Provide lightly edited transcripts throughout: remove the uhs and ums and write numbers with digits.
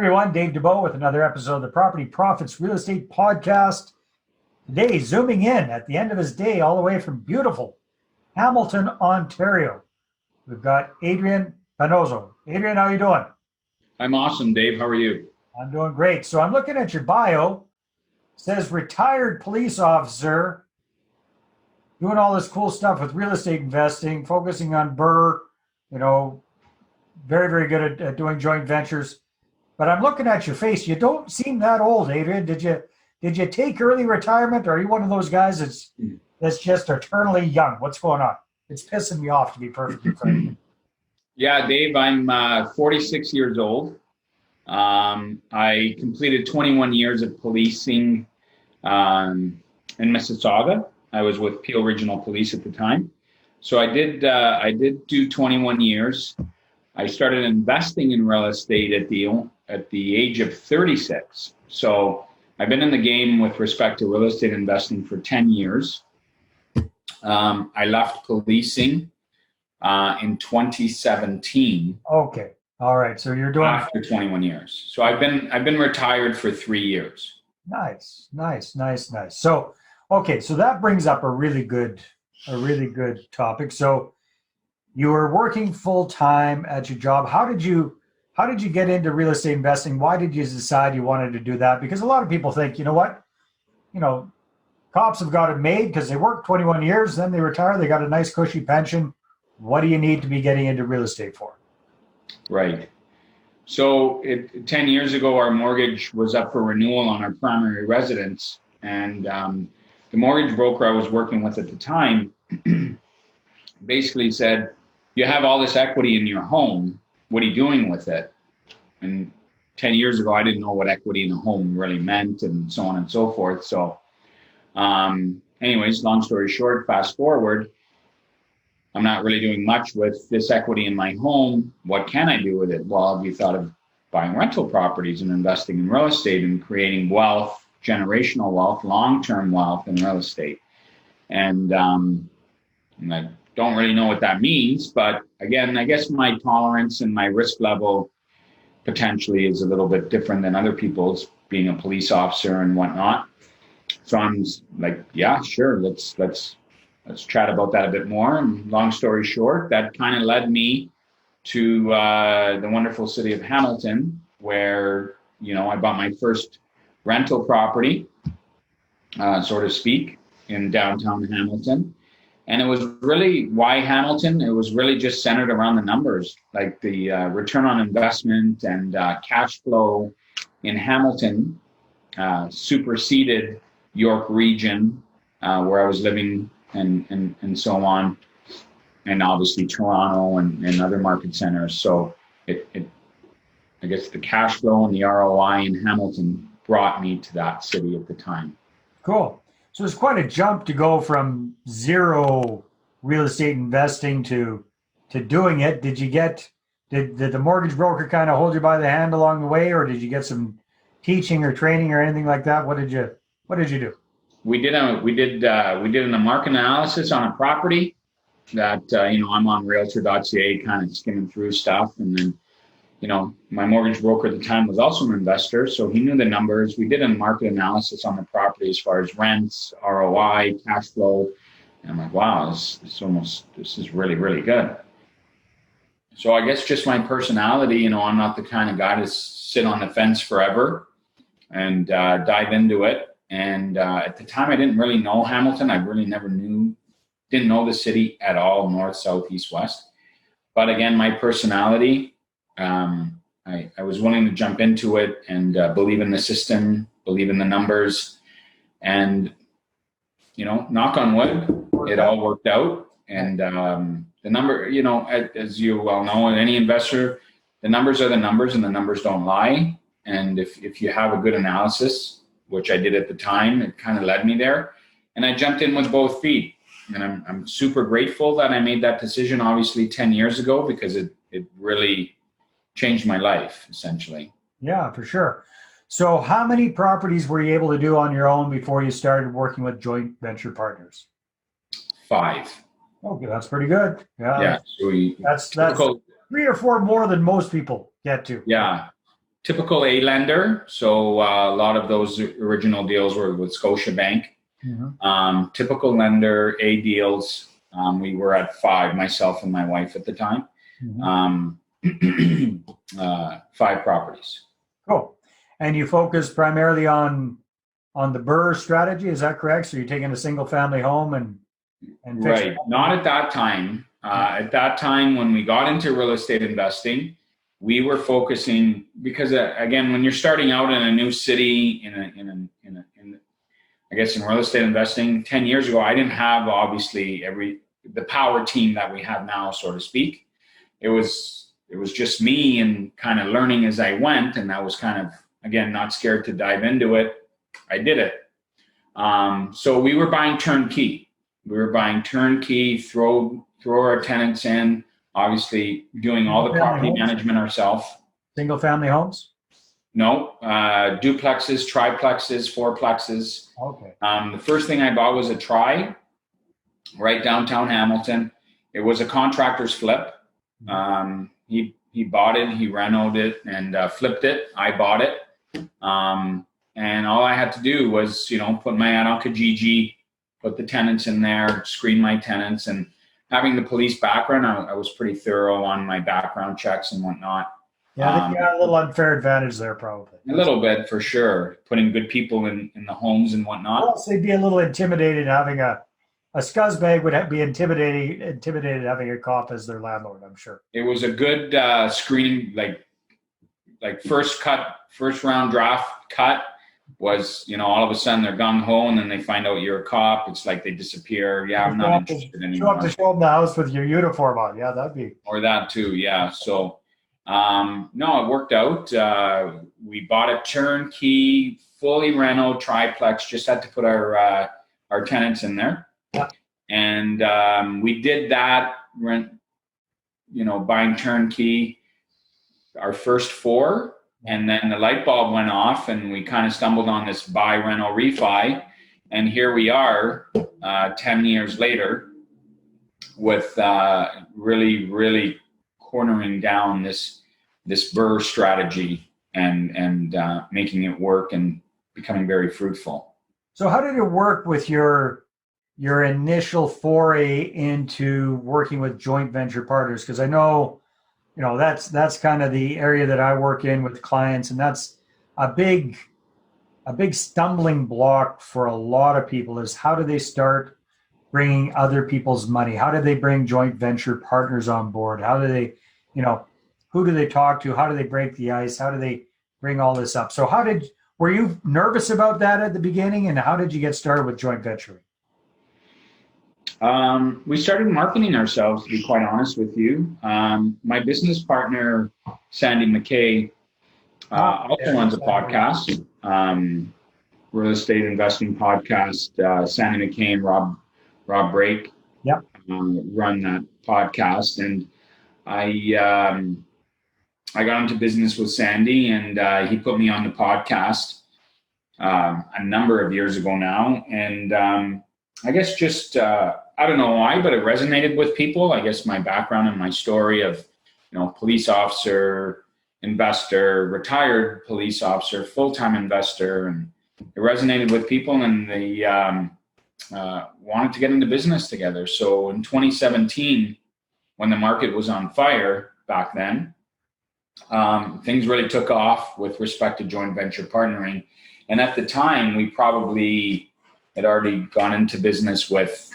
Everyone, Dave Dubeau with another episode of the Property Profits Real Estate Podcast. Today, zooming in at the end of his day, all the way from beautiful Hamilton, Ontario. We've got Adrian Pannozzo. Adrian, how are you doing? I'm awesome, Dave. How are you? I'm doing great. So I'm looking at your bio. It says retired police officer, doing all this cool stuff with real estate investing, focusing on Burr, very, very good at doing joint ventures. But I'm looking at your face. You don't seem that old, Adrian. Did you take early retirement, or are you one of those guys that's just eternally young? What's going on? It's pissing me off, to be perfectly frank. Yeah, Dave, I'm 46 years old. I completed 21 years of policing in Mississauga. I was with Peel Regional Police at the time. So I did do 21 years. I started investing in real estate at the age of 36. So I've been in the game with respect to real estate investing for 10 years. I left policing in 2017. Okay. All right. So you're doing after 21 years. So I've been retired for 3 years. Nice. So, okay. So that brings up a really good topic. So you were working full time at your job. How did you get into real estate investing? Why did you decide you wanted to do that? Because a lot of people think, cops have got it made because they work 21 years, then they retire, they got a nice cushy pension. What do you need to be getting into real estate for? Right. So 10 years ago, our mortgage was up for renewal on our primary residence. And the mortgage broker I was working with at the time basically said, you have all this equity in your home. What are you doing with it? And 10 years ago, I didn't know what equity in a home really meant and so on and so forth. So anyways, long story short, fast forward, I'm not really doing much with this equity in my home. What can I do with it? Well, have you thought of buying rental properties and investing in real estate and creating wealth, generational wealth, long-term wealth in real estate? And I don't really know what that means, but again, I guess my tolerance and my risk level potentially is a little bit different than other people's, being a police officer and whatnot. So I'm like, yeah, sure, let's chat about that a bit more. And long story short, that kind of led me to the wonderful city of Hamilton, where I bought my first rental property, so to speak, in downtown Hamilton. And it was really, why Hamilton? It was really just centered around the numbers, like the return on investment and cash flow in Hamilton superseded York Region, where I was living, and so on, and obviously Toronto and other market centers. So I guess the cash flow and the ROI in Hamilton brought me to that city at the time. Cool. So it's quite a jump to go from zero real estate investing to doing it. Did the mortgage broker kind of hold you by the hand along the way, or did you get some teaching or training or anything like that? What did you do? We did a market analysis on a property that I'm on realtor.ca kind of skimming through stuff, and then my mortgage broker at the time was also an investor, so he knew the numbers. We did a market analysis on the property as far as rents, ROI, cash flow, and I'm like, wow, this is really, really good. So I guess just my personality, I'm not the kind of guy to sit on the fence forever and dive into it. And at the time, I didn't really know Hamilton. I really didn't know the city at all, north, south, east, west. But again, my personality, I was willing to jump into it and believe in the system, believe in the numbers, and knock on wood, it all worked out. And the number, as you well know, any investor, the numbers are the numbers, and the numbers don't lie. And if you have a good analysis, which I did at the time, it kind of led me there, and I jumped in with both feet. And I'm super grateful that I made that decision, obviously 10 years ago, because it really changed my life, essentially. Yeah, for sure. So how many properties were you able to do on your own before you started working with joint venture partners? 5. Okay, that's pretty good. Yeah. So that's 3 or 4 more than most people get to. Yeah. typical A lender. So a lot of those original deals were with Scotiabank. Typical lender, A deals. We were at 5, myself and my wife at the time. 5 properties. Cool. And you focus primarily on the BRRR strategy, is that correct? So you're taking a single family home and right. Not at that time. At that time, when we got into real estate investing, we were focusing because again, when you're starting out in a new city, I guess in real estate investing, 10 years ago, I didn't have obviously the power team that we have now, so to speak. It was just me and kind of learning as I went, and I was kind of, again, not scared to dive into it. I did it. So we were buying turnkey. Throw our tenants in, obviously doing all the property management ourselves. Single family homes? No, duplexes, triplexes, fourplexes. Okay. The first thing I bought was a tri, right downtown Hamilton. It was a contractor's flip. He bought it, he renovated it, and flipped it. I bought it, and all I had to do was, put my ad on Kijiji, put the tenants in there, screen my tenants, and having the police background, I was pretty thorough on my background checks and whatnot. Yeah, I think you got a little unfair advantage there, probably. A little bit, for sure. Putting good people in the homes and whatnot. Well, they'd be a little intimidated having a scuzzbag would be intimidated having a cop as their landlord, I'm sure. It was a good screening, like first round draft cut was, all of a sudden they're gung ho and then they find out you're a cop. It's like they disappear. Yeah, I'm not interested anymore. Show up to show them the house with your uniform on. Yeah, that'd be. Or that too, yeah. So, no, it worked out. We bought a turnkey, fully reno triplex. Just had to put our tenants in there. Yeah. And we did that, buying turnkey, our first 4, and then the light bulb went off and we kind of stumbled on this buy, rental, refi. And here we are 10 years later with really, really cornering down this BRRR strategy and making it work and becoming very fruitful. So how did it work with your initial foray into working with joint venture partners? Because I know, that's kind of the area that I work in with clients, and that's a big stumbling block for a lot of people is how do they start bringing other people's money? How do they bring joint venture partners on board? How do they, who do they talk to? How do they break the ice? How do they bring all this up? So were you nervous about that at the beginning, and how did you get started with joint venturing? We started marketing ourselves, to be quite honest with you. My business partner, Sandy McKay, also runs a podcast, real estate investing podcast. Sandy McKay and Rob Brake run that podcast. And I got into business with Sandy, and he put me on the podcast a number of years ago now. And I guess just, I don't know why, but it resonated with people. I guess my background and my story of, police officer, investor, retired police officer, full-time investor, and it resonated with people, and they wanted to get into business together. So in 2017, when the market was on fire back then, things really took off with respect to joint venture partnering. And at the time, we probably had already gone into business with,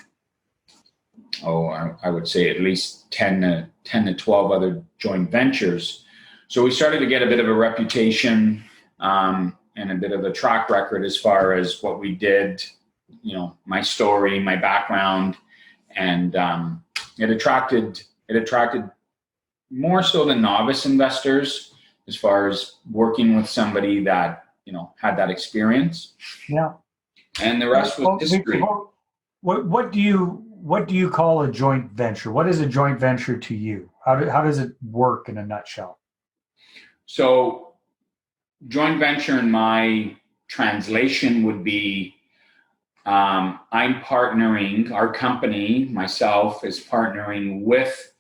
I would say at least 10 to 12 other joint ventures. So we started to get a bit of a reputation and a bit of a track record as far as what we did, my story, my background, and it attracted more so than novice investors as far as working with somebody that, had that experience. Yeah. And the rest was history. What do you call a joint venture? What is a joint venture to you? How does it work in a nutshell? So joint venture in my translation would be I'm partnering, our company, myself, is partnering with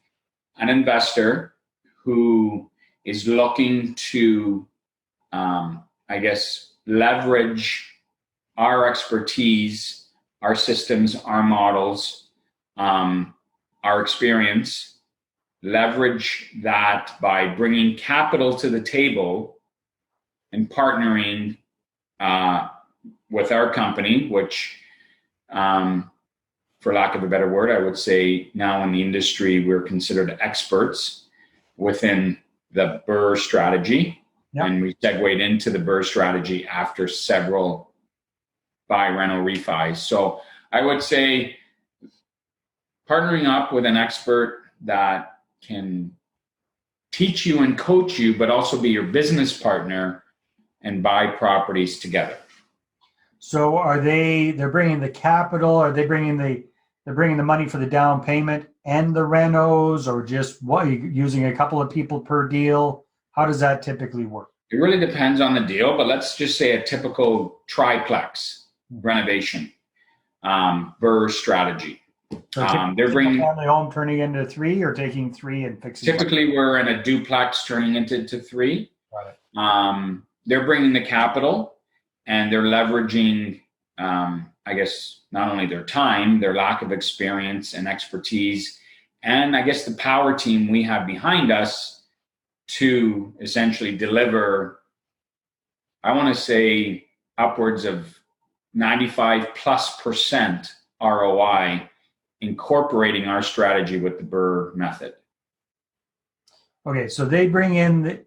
an investor who is looking to I guess, leverage our expertise, our systems, our models, our experience, leverage that by bringing capital to the table and partnering with our company, which, for lack of a better word, I would say now in the industry, we're considered experts within the BRRR strategy. Yep. And we segued into the BRRR strategy after several buy, rental, refis. So I would say partnering up with an expert that can teach you and coach you, but also be your business partner and buy properties together. So they're bringing the capital, are they bringing the money for the down payment and the renos, or just what, using a couple of people per deal? How does that typically work? It really depends on the deal, but let's just say a typical triplex renovation, BRRR strategy. So they're bringing family home turning into 3, or taking 3 and fixing. Typically, we're in a duplex turning into 3. Got it. They're bringing the capital, and they're leveraging, I guess, not only their time, their lack of experience and expertise, and I guess the power team we have behind us to essentially deliver, I want to say, upwards of 95+% ROI, incorporating our strategy with the BRRR method. Okay, so they bring in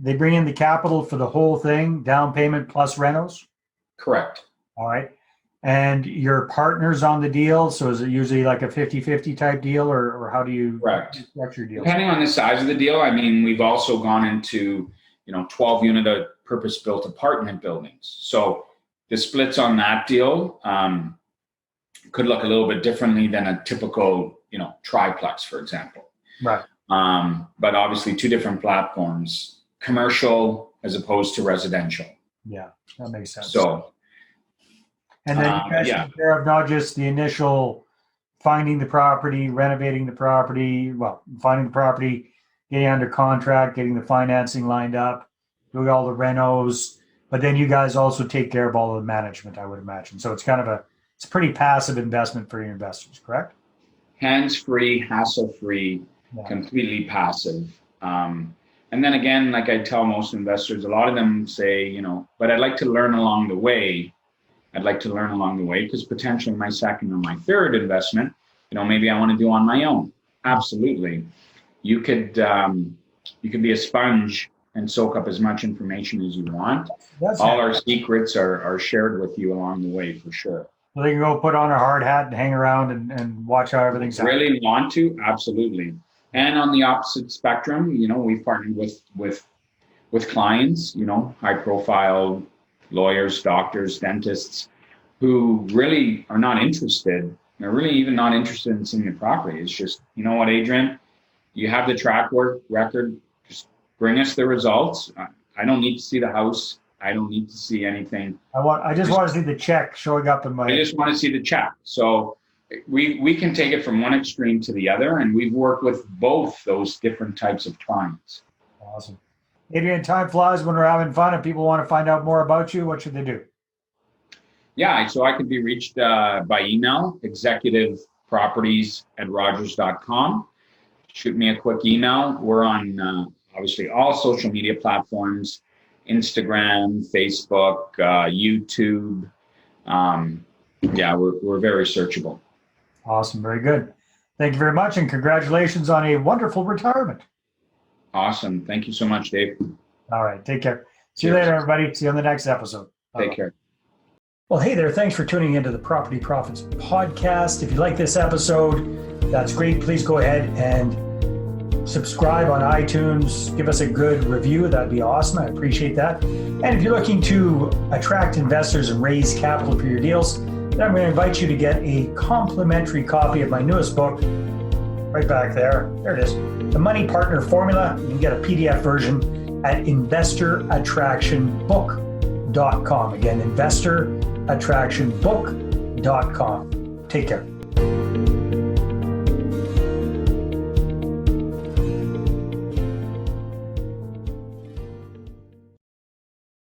the capital for the whole thing, down payment plus renos? Correct. All right. And your partners on the deal, so is it usually like a 50-50 type deal, or how do you structure deals? Depending on the size of the deal. I mean, we've also gone into 12-unit purpose-built apartment buildings. So the splits on that deal could look a little bit differently than a typical triplex, for example. Right. But obviously 2 different platforms, commercial as opposed to residential. Yeah, that makes sense. So, and then you guys take care of not just the initial finding the property, renovating the property, finding the property, getting under contract, getting the financing lined up, doing all the renos, but then you guys also take care of all of the management, I would imagine. So it's kind of it's a pretty passive investment for your investors, correct? Hands-free, hassle-free, completely passive. And then again, like I tell most investors, a lot of them say, but I'd like to learn along the way. Because potentially my second or my third investment, maybe I want to do on my own. Absolutely. You could be a sponge and soak up as much information as you want. All our secrets are shared with you along the way, for sure. So they can go put on a hard hat and hang around and watch how everything's happening. Really want to? Absolutely. And on the opposite spectrum, we've partnered with clients, high profile lawyers, doctors, dentists, who really are not interested. They're really even not interested in seeing the property. It's just, you know what, Adrian, you have the track record. Just bring us the results. I don't need to see the house. I don't need to see anything. I just want to see the check showing up in my. I just want to see the check. So we can take it from one extreme to the other, and we've worked with both those different types of clients. Awesome. Adrian, time flies when we're having fun. If people want to find out more about you, what should they do? Yeah, so I can be reached by email, executiveproperties@rogers.com. Shoot me a quick email. We're on obviously all social media platforms, Instagram, Facebook, YouTube. We're very searchable. Awesome. Very good. Thank you very much, and congratulations on a wonderful retirement. Awesome. Thank you so much, Dave. All right. Take care. See you later, everybody. See you on the next episode. Take care. Well, hey there. Thanks for tuning into the Property Profits Podcast. If you like this episode, that's great. Please go ahead and subscribe on iTunes. Give us a good review. That'd be awesome. I appreciate that. And if you're looking to attract investors and raise capital for your deals, then I'm going to invite you to get a complimentary copy of my newest book, right back there. There it is. The Money Partner Formula. You can get a PDF version at investorattractionbook.com. Again, investorattractionbook.com. Take care.